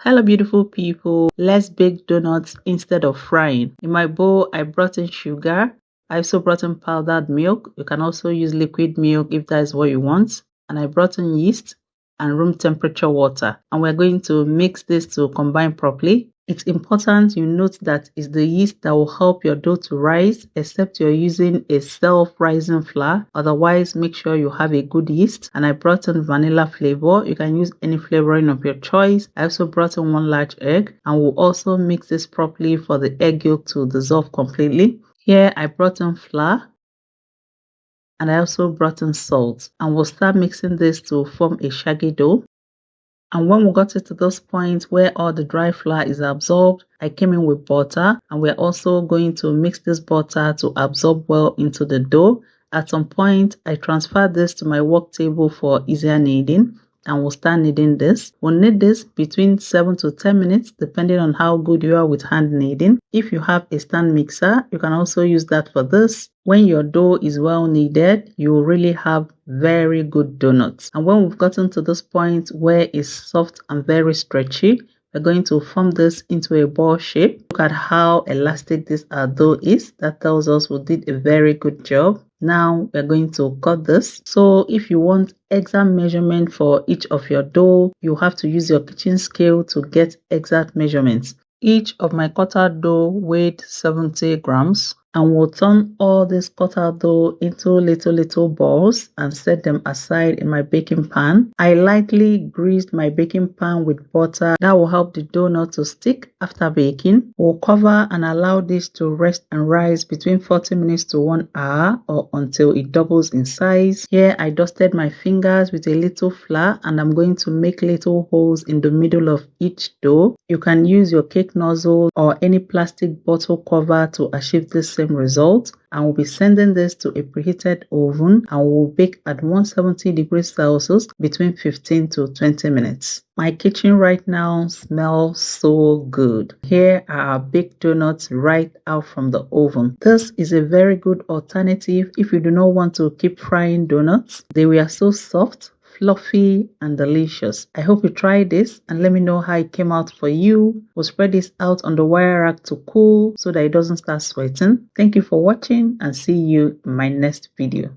Hello beautiful people, let's bake donuts instead of frying. In my bowl I brought in sugar. I also brought in powdered milk. You can also use liquid milk if that is what you want. And I brought in yeast and room temperature water, and we're going to mix this to combine properly. It's important you note that it's the yeast that will help your dough to rise, except you're using a self-rising flour. Otherwise, make sure you have a good yeast. And I brought in vanilla flavor. You can use any flavoring of your choice. I also brought in 1 large egg, and we'll also mix this properly for the egg yolk to dissolve completely. Here I brought in flour, and I also brought in salt, and we'll start mixing this to form a shaggy dough. And when we got it to this point where all the dry flour is absorbed, I came in with butter, and we're also going to mix this butter to absorb well into the dough. At some point, I transferred this to my work table for easier kneading, and we'll start kneading this. We'll knead this between 7 to 10 minutes depending on how good you are with hand kneading. If you have a stand mixer, you can also use that for this. When your dough is well kneaded, you will really have very good donuts. And when we've gotten to this point where it's soft and very stretchy, we're going to form this into a ball shape. Look at how elastic this dough is. That tells us we did a very good job. Now we're going to cut this. So if you want exact measurement for each of your dough, you have to use your kitchen scale to get exact measurements. Each of my cutter dough weighed 70 grams. And we'll turn all this cutter dough into little balls and set them aside in my baking pan. I lightly greased my baking pan with butter. That will help the dough not to stick after baking. We'll cover and allow this to rest and rise between 40 minutes to 1 hour, or until it doubles in size. Here I dusted my fingers with a little flour, and I'm going to make little holes in the middle of each dough. You can use your cake nozzle or any plastic bottle cover to achieve this same result. And we'll be sending this to a preheated oven, and we'll bake at 170 degrees Celsius between 15 to 20 minutes. My kitchen right now smells so good. Here are our baked donuts right out from the oven. This is a very good alternative if you do not want to keep frying donuts. They were so soft, fluffy and delicious. I hope you try this and let me know how it came out for you. We'll spread this out on the wire rack to cool so that it doesn't start sweating. Thank you for watching, and see you in my next video.